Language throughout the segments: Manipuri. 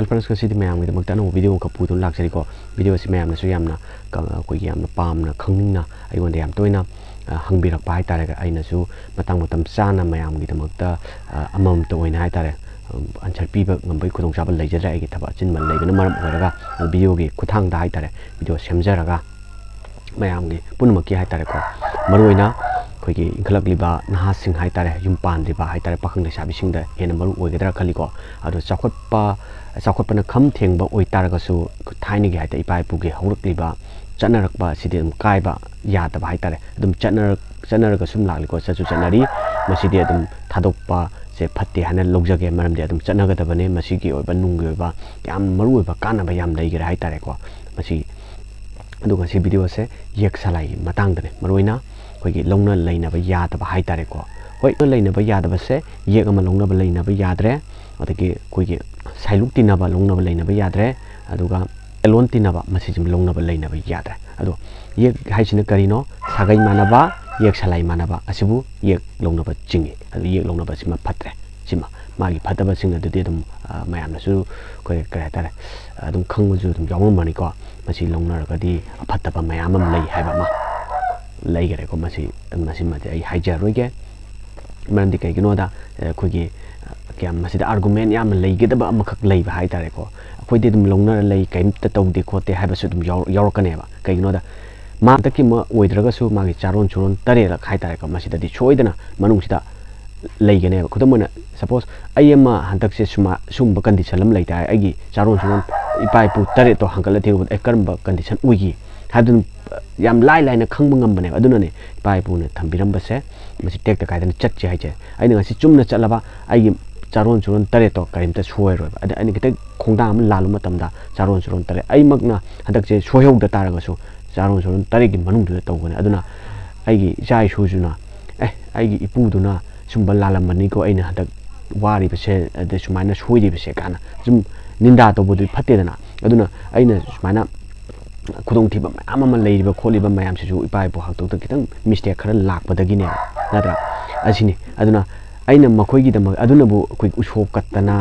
फ्रेंड्स कसी मैम की दमकता नो वीडियो का पुदुन लाक्सरिको वीडियो से मैम नसु यामना कोई यामना पामना खंगनिंगना अइगोंदे याम तोइना हंगबिरकपा हाइतारे अइनसु मतंग मतम चाना मैम की दमकता अमम तो ओइना हाइतारे आंसर पीबा ngambay khudong chaba leijadra ai gi thaba chinman leibana maram oiraga video gi khuthang da haitare video semjaraga mayam gi punmaki haitare ko maruina khoi gi ingkhalak liba naha sing haitare yumpan liba haitare pakhang le sabi sing da hena maru oigadra khali ko adu chakhot na kham thengba oitaraga su thaini gi haita ipai pu gi haurak liba chanarakba sidi kaiba ya da haitare adum chanaraga sum lagli ko sachu chanari masidi adum thadokpa से फत्ते हन लोगजगे मरम दे अदम चनगदबने मसीगी ओबा नुंगी ओबा याम मरु ओबा कानाबा याम लेगिरा हाइतारे को मसी अदुगा सी वीडियो से येक सलाई मतंग दने मरुइना खोगी लौना लेनबा यादबा हाइतारे को होय लेनबा यादबा से येक अमा लौनबा लेनबा याद्रे अदगी खोगी साइलुक तिनबा लौनबा लेनबा याद्रे अदुगा एलोन तिनबा मसी जिम लौनबा लेनबा याद्रे अदो येक हाइसिना करिनो सागै मानबा येक सलाई मानबा असिबु येक लौनबा चिंगी अदु येक लौनबा सिमा फत्रे सिमा मागी फतबा सिंग अदुदि दम मयामनसु कोइ करातारे अदुम खंगजु दम यावम मनिको मसी लौनरगदि फतबा मयाम अम लई हाइबा मा लई गरे को मसी मते आई हाइजा रोइगे मरंदि कैगिनोदा खोगी क्या मसीदा आर्गुमेंट याम लईगदबा अमखक लईबा हाइतारे को अखोइदि दम लौनर लई कैमता तौदि खोते हाइबसु दम यावरकनेबा कैगिनोदा मा तकी म ओइद्रगसु मागी चारोन चुरोन तरेला खाइतारे को मसीदादि सोइदना मनुंगसिदा लेगनेबा खुदमना सपोज अयमा हंतक से सुम कंडीशन लम लेता है चारोन चुरोन इपाइपु तरे तो हंकल थिरु एकरम कंडीशन उगी हादुन याम लाइ लाइना खंग ngambane adunane ipaipु ne thambiramba se masi tek ta kaidana chatche haiche aina ngasi chumna chalaba ai charon churon tare to karimta soiroi ada ani kite khongda am lalu matamda charon churon tare ai magna hadak che soyog da taraga su charon churon tare gi manung du tawgane aduna ai gi jai sujuna ai gi ipu duna sumba lalamani ko aina hadak wari bese de sumaina soidi bese kana zum ninda to bodu phatedana aduna aina sumaina खुदों थी मैम लेब खोब मैम से इपा इपू हाथों खितंग मिस्टेक खर लापदगिने नद्रा असिनी अदुना अइना मखोइगिदम अदुनबु कोइ उसोप कत्तना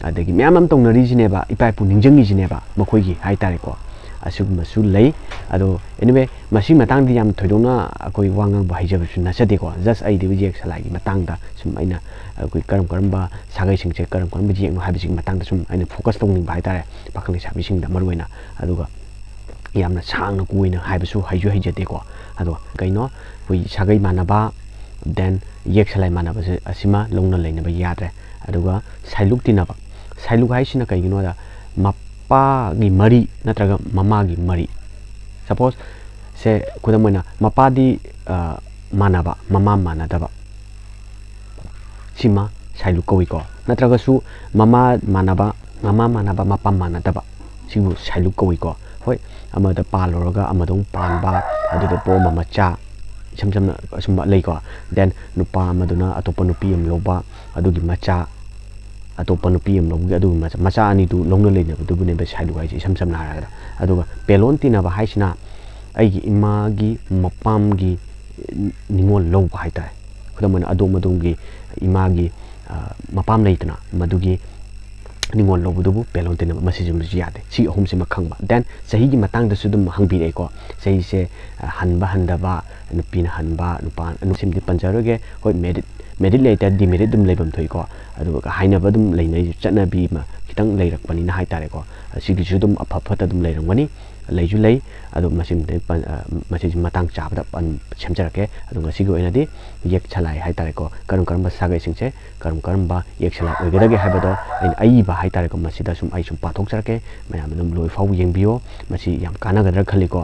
अदगी मैम तौनरीजिनेबा इपा इपू निंजंगिजिनेबा मखोइगी हाइतारेको असुगमसु लई अदो एनीवे मसी मतंगदि याम थोइदोना कोइ वांगांग बाहाइजबसु नसदेको जस्ट आई दिबि जेक सलागी मतंगदा सुम अइना कोइ करम सागै सिंगसे करम जेक नो हाबिसिंग मतंगदा सुम अइना फोकस तौनिंग बाहाइतारे पाखंग साबिसिंग दा मरुइना अदुगा यामना सांगना कुइना हाइबसु हाइजु हाइजदेको अदो कइनो कोइ सागै मानबा देन येक सलाई मानबा से असिमा लौना लेनबा याद्रे अदुगा साइलुक तिनबा साइलुक हाइसिना कइगिनोदा मप्पा गी मरी नत्रगा ममा गी मरी सपोज से खुदमना मपादी मानबा ममा मानदबा सिमा साइलुक कइको नत्रगासु ममा मानबा मपा मानदबा सिबु साइलुक कइको होय अमदा पालोरगा अमदों पानबा अदुदे पोम मचा समसम असुम लेको देन नुपा अमदुना अतोप नुपी अम लोबा अदुगी मचा अतोप नुपी अम लोबगी अदु मचा अनि दु लोंनो लेने दुबुने बे साइलु हाइसि समसम नारागा अदुगा पेलोन तिनबा हाइसिना अइगी इमागी मपामगी निंगोल लोब हाइताय खुदमन अदोमदोंगी इमागी मपाम लेतना मदुगी निंगोल लोबदुबु पेलोन तिनबा मसिजुम यादे सी अहुम से मखंगबा देन सही की मतंग दसु दुम हंगबिरेको सही से हनबा हंदबा नुपीना हनबा नुपा अनुसिमदि पंजरोगे होय मेरिट लेटर डिमेरिट दुम लेबम थोइको अदुगा हाइनबा दुम लेनै चटनाबी मा खितंग लेरकपनि ना हाइतारेको सिगिसु दुम अफफत दुम लेरंगमनि लेजु ले अदु मसिमदि मसि मतंग चाबदा पन सेमजरके अदुगा सिगु ओइनादि येक छलाइ हाइतारेको करम सागै सिंगसे करम येक छला ओइगदगे हाइबदो अइबा हाइतारेको मसिदा सुम आइ सुम पाथोकजरके मयाम दुम लोइ फाउ येंबियो मसि याम कानागदर खलिको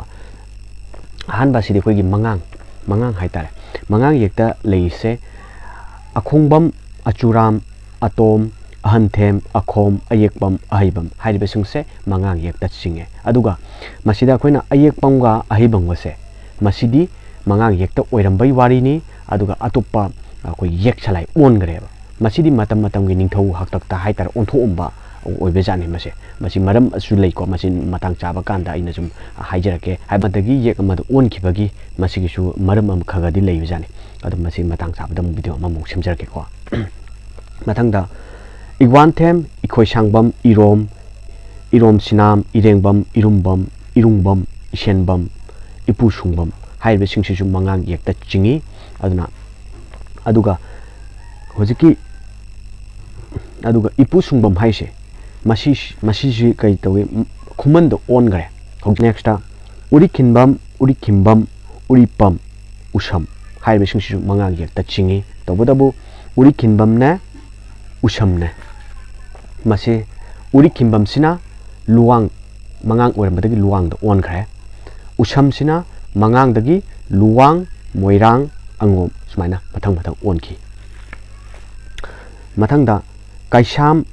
अहानबा सिदि खोइगी मंगांग हाइतारे मंगांग येकता लेइसे अखोंबम अचुराम अतोम अहनथेम अखोम अयेकपम अहिबम हाइबसिंगसे मंगांग येकता चिंगे अदुगा मसिदा खोइना अयेकपमगा अहिबंगसे मसिदी मंगांग येकता ओइरंबै वारिनी अदुगा अतोप्पा कोइ येक छलाइ ओनगरेबा मसिदी मतम निंथौ हक्तक्ता हाइतार ओंथोंबा ओइबेजानि मसी मरम असु लेको मसी मतंग चाबा कांदा आइना जुम हाइजरके हाइबदगी येक अमद ओनखिबगी मसिगिसु मरम अम खगदि लेबेजानि अदु मसी मतंग चाबदम वीडियो अममु सेमजरके को मतंगदा इग्वानथेम इखोइसांगबम Irom irom sinam irengbam irumbam irungbam ishenbam ipu sungbam haibe singsisu mangang yekta chingi aduna aduga hojiki aduga ipu sungbam haise masi kai tawe khuman do on gare next uri kinbam uri kimbam uri pam usham haibe singsisu mangang yekta chingi tobodabu uri kinbam ne usham ne masi uri kimbam sina luang mangang oirambadagi luang da on gare usham sina mangang dagi luang moirang angom sumaina mathang on ki mathang da kaisham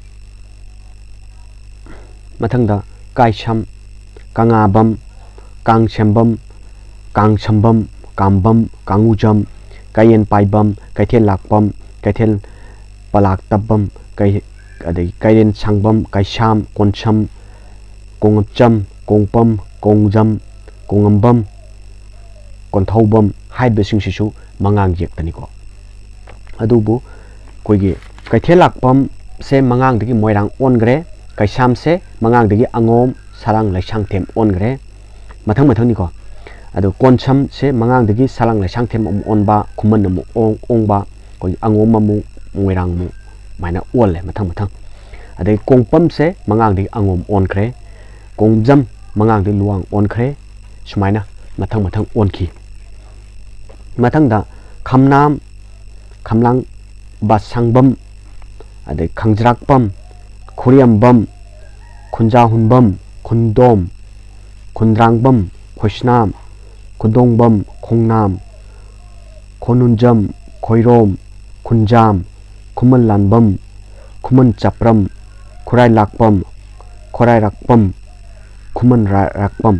kangabam kangshambam kangshambam kambam kangujam kayen paibam kaithel lakpam kaithel palak tabam kayen sangbam kaisham koncham kongapcham kongpam kongjam kongambam konthaubam haibe singsisu mangang yektani ko adubu koigi kaithel lakpam se mangang dagi moirang on gre kaisham se mangang dagi angom sarang laisang them on gre mathang ni ko adu koncham se mangang dagi salang laisang them on ba khuman mu ong ba koi angom mu moirang mu maina on le mathang adai kongpam se mangang dagi angom on gre kongjam mangang dagi luang on gre sumaina mathang on ki mathang da khamnam khamlang basangbam adai khangjrakpam khuriambam khunjahunbam khundom khundrangbam khoisnam khundongbam khongnam khonunjam khoirom khunjam khumanlanbam khuman chapram khurai lakpam khorai rakpam khuman rakpam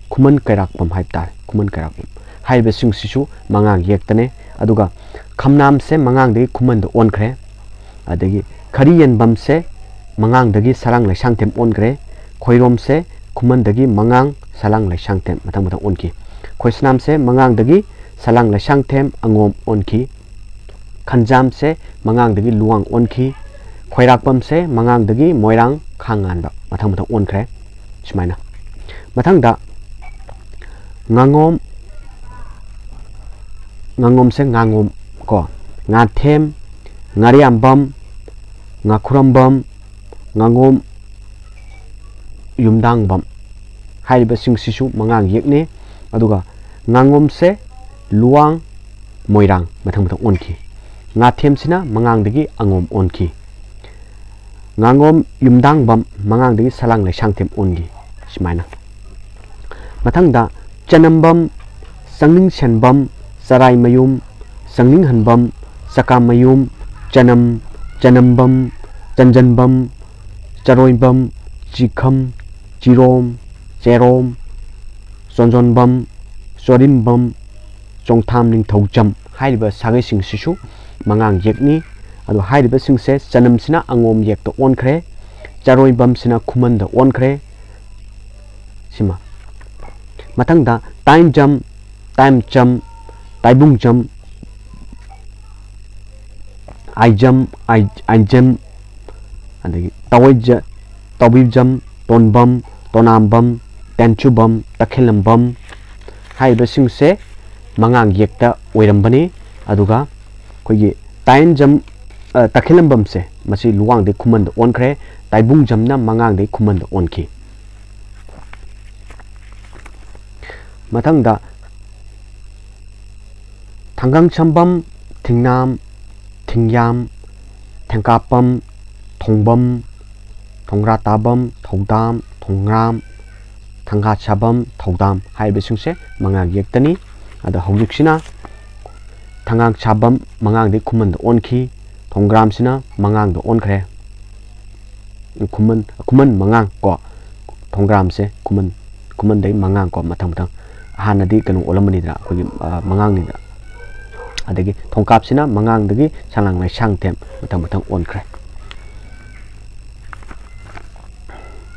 khuman kairakpam haiptar khuman kairakpam haibe singsisu mangang yektane aduga khamnam se mangang dagi khuman do on khre adagi khariyen bam se mangang dagi sarang laisang them on khre khoirom se khuman dagi mangang salang laisang them mathang on ki khoisnam se mangang dagi salang laisang them angom on ki khanjam se mangang dagi luang on ki khoirakpam se mangang dagi moirang khangan ba mathang on khre sumaina mathang da ngangom se ngangom ko ngathem ngariambam ngakhurambam ngangom yumdangbam haiba singsisu mangang yekne aduga ngangom se luang moirang mathang on ki ngathem sina mangang dagi angom on ki ngangom yumdangbam mangang dagi salang laisang them on gi simaina mathang da chanambam sangning senbam sarai mayum sangning hanbam sakam mayum chanambam chanjanbam charoibam chikham chirom cherom sonjonbam sorimbam chongtham ning thojam haiba sagai sing sisu mangang yekni adu haiba singse chanam sina angom yek to on khre charoibam sina khuman da on khre sima mathang da time jam taibung jam I jam adagi tawib jam tonbam tonambam tenchubam takhilambam haiba singse mangang yekta oirambani aduga koigi tain jam takhilambam se masi luang de khuman on khre taibung jam na mangang de khuman on ki mathang da thangang chambam thingnam thingyam thengkapam thongbam thongratabam thodam thongram thangachabam thodam haibe singse mangang yektani ada haujuksina thangang chabam mangang de khuman da on ki thongram sina mangang da on khre khuman mangang ko thongram se khuman dai mangang ko mathang hanadi kanu olamani da khoi mangang ni da adagi thongkap sina mangang dagi salang lai sang them mathang on khre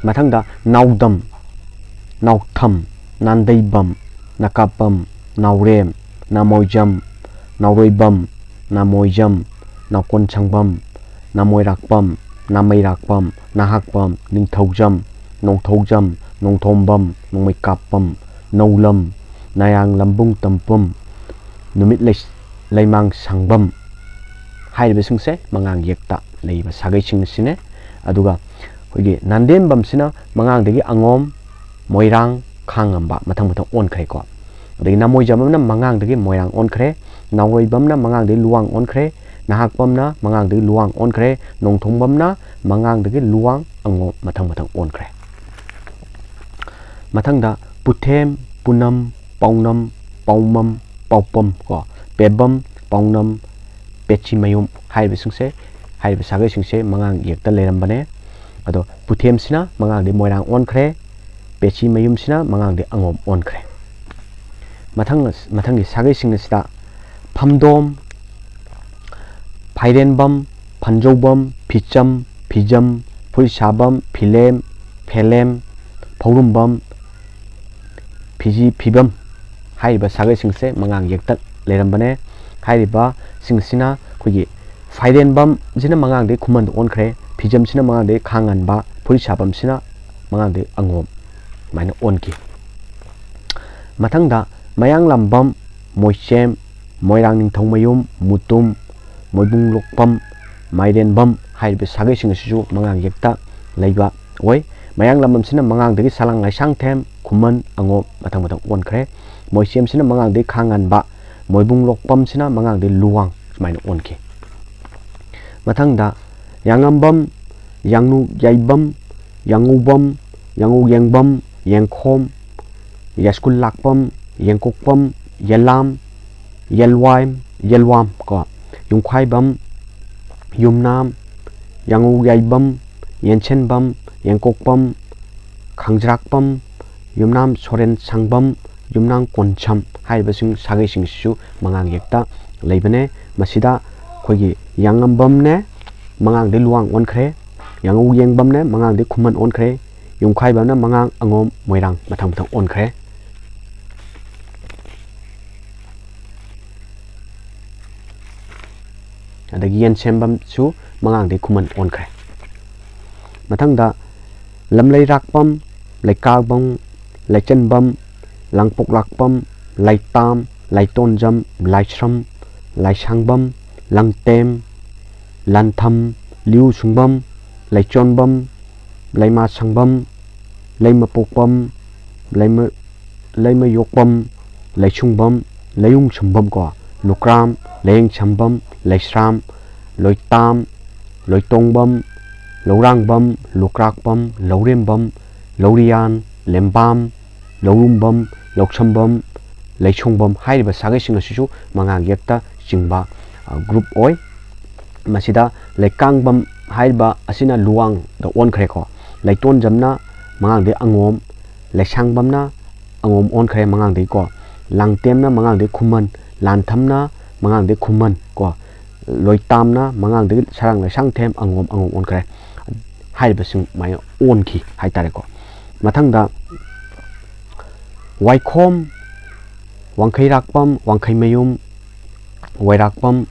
mathang da naudam nautham nandaibam nakapam naurem namoijam nauroibam namoijam nakonchangam namoirakpam Namairakpam, Nahakpam, Ningthaujam, Nongthaujam, Nongthombam, Nongmaikapam, Noulam, Nayang Lambung Tampam, Numit Laimang Sangbam. Hairiba singse mangang yekta leiba sagai sing sine aduga hoigi Nandem bam sina mangang degi angom moirang khangamba mathang mathang on khre ko degi namoi jamam na mangang degi moirang on khre nawoi bam na mangang degi luang on khre nahak bam na mangang degi luang on khre nongthong bam na mangang degi luang angom mathang mathang on khre mathang da Puthem Punam Paunam Paumam Paupam ko Pebam Paunam Pechi mayum hairiba singse hairiba sagai singse mangang yekta leirambane ado Puthem sina mangang de moirang on khre Pechi mayum sina mangang de angom on khre mathang gi sagai sing sida Phamdom Phairenbam Phanjobam Phicham Phijam Phurisabam Philem Phelem Phaurumbam Phiji Phibam hairiba sagai singse mangang yekta leirambane hairiba singsina kogi Phairenbam sina mangang de khuman on khre Phijam sina mangang de khangan ba Phurisabam sina mangang de angom maina on ki mathang da Mayang Lambam Moichem Moirang Ningthongmayum Mutum Moibung Lokpam Mairenbam hairiba sagai singsisu mangang yekta leiba oi Mayang Lambam sina mangang de salang laisang them khuman angom mathang mathang on khre Moichem sina mangang de khangan ba Moibung Lokpam sina mangang de luang maina on ki mathang da Yangambam Yangnu Yaibam Yangubam Yangu Yangbam Yangkhom Yaskul Lakpam Yangkokpam Yelam Yelwaim Yelwam ko Yungkhaibam Yumnam Yangu Yaibam Yenchenbam Yangkokpam Khangjrakpam Yumnam Soren Sangbam Yumnang Koncham hairiba sing sagai singsu mangang yekta leibane masida khogi Yangambam ne mangang de luang on khre Yangu Yengbam ne mangang de khuman on khre Yungkhaibam na mangang angom moirang mathang mathang on khre adagi Yenchembam su mangang de khuman on khre mathang da Lamlei Rakpam Laikagbam Laichenbam Langpok Lakpam Laitam Laitonjam Laishram Laisangbam Langtem Lantham Liu Sungbam Laichonbam Laima Sangbam Laimapokbam Laima Yokbam Laichungbam Layung Chambam ko Lukram Layeng Chambam Laisram Loitam Loitongbam Laurangbam Lukrakbam Laurembam Laurian Lembam Laurumbam Lokchambam Laichongbam hairiba sagai sing asisu mangang yekta chingba group oi masida Laikangbam hairiba asina luang da on khre ko Laiton jamna mangang de angom Laisangbam na angom on khre mangang de ko Langtem na mangang de khuman Lantham na mangang de khuman ko Loitam na mangang de sarang laisang them angom on khre hairiba sing mai on ki haitare ko mathang da Waikhom Wangkhairakpam Wangkhaimayum Wairakpam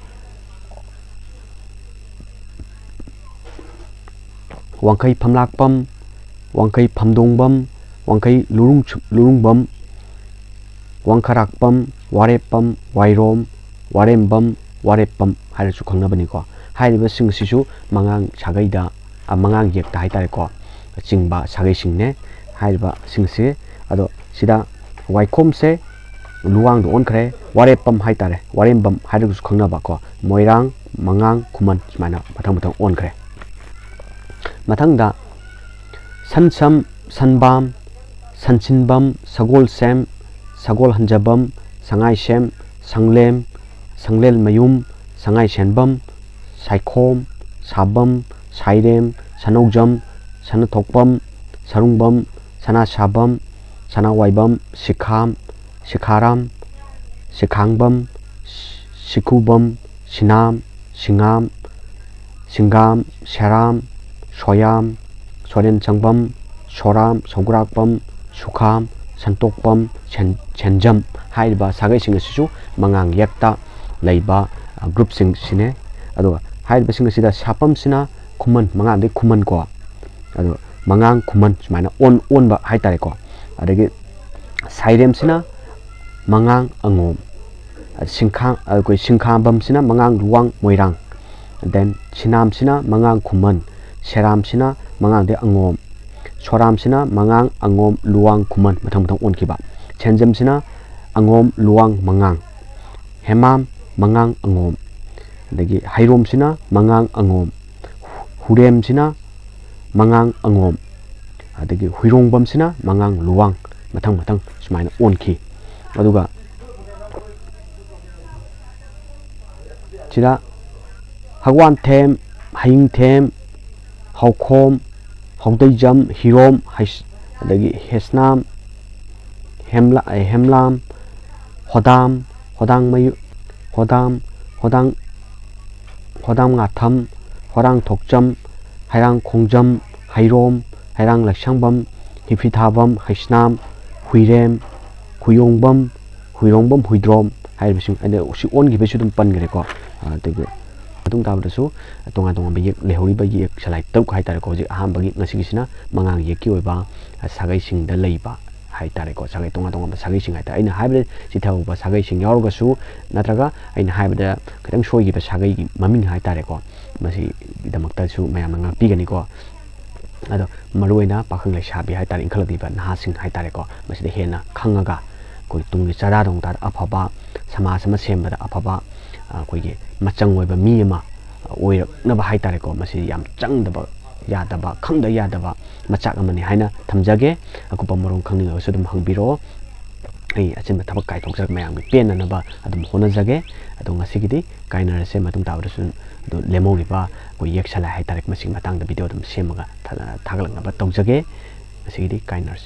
Wangkhai Phamlakpam Wangkhai Phamdongbam Wangkhai Lurungbam Wangkharakpam Warepam Wairom Warembam Warepam haisu khangnabani ko hairiba sing sisu mangang sagai da mangang yekta haitare ko chingba sagai singne hairiba singse ado sida Waikhom se luang do on khre Warepam haitare Warembam haisu khangnaba ko Moirang mangang khuman smaina mathang on khre mathang da Sansam Sanbam Sanchinbam Sagol Sem Sagol Hanjabam Sangai Sem Sanglem Sanglel Mayum Sangai Senbam Saikhom Sabam Sairem Sanogjam Sanathokpam Sarungbam Sanasabam Sanawaibam Sikham Sikharam Sikhangbam Sikhubam Sinam Singam Singam Sharam Soyam Soren Changbam Soram Songrakbam Sukham Santokbam Chenjam hairiba sagai sing asisu mangang yekta leiba group sing sine aduga hairiba sing sida Sapam sina kuman mangang de kuman ko ado mangang kuman sumaina on ba hai tare ko adagi sairem sina mangang angom singkhang koi singkham bam sina mangang luang moirang then chinam sina mangang kuman seram sina mangang de angom soram sina mangang angom luang kuman mathang on ki ba chenjem sina angom luang mangang hemam mangang angom adagi hairom sina mangang angom hurem sina mangang angom adagi huirongbam sina mangang luang mathang sumaina on ki aduga chira hagwan them haing them haukhom haudai hirom adagi hesnam hemlam hodam mayu hodam ngatham horang thokjam hairang khongjam hairom hairang laksangbam hifithabam haisnam huirem huyongbam huidrom haibising ane usi on gi besu dum pan gre ko adagi tung tab da su tonga ba yek lehori ba yek salai tok hai tare ko ji aham bagi ngasi gisina mangang yek ki oiba sagai sing da leiba hai tare ko sagai tonga ba sagai sing hai ta aina haibre si thau ba sagai sing yor ga su natraga aina haibda kadang soi gi ba sagai gi maming hai tare ko masi damak ta su mayam nga pi gani ko ado maruina pakhang lai sabi hai tare inkhal bi ba na sing hai tare ko masi de hena khangaga koi tung gi chara dong ta afaba sama sem ba da afaba koi gi machang oi ba mi ma oi na ba hai tare ko masi yam chang da ba ya da ba khang da ya da ba machak amani haina thamjage akupa morong khangni ga su dum hangbiro ai achin ba thabak kai thok jak mayam gi pen na ba adum hona jage adu ngasi gi di kainara se matung ta ba sun adu lemo gi ba ko yek sala hai tare masing matang da video dum semaga thagalak na ba tok jage ngasi gi di kainara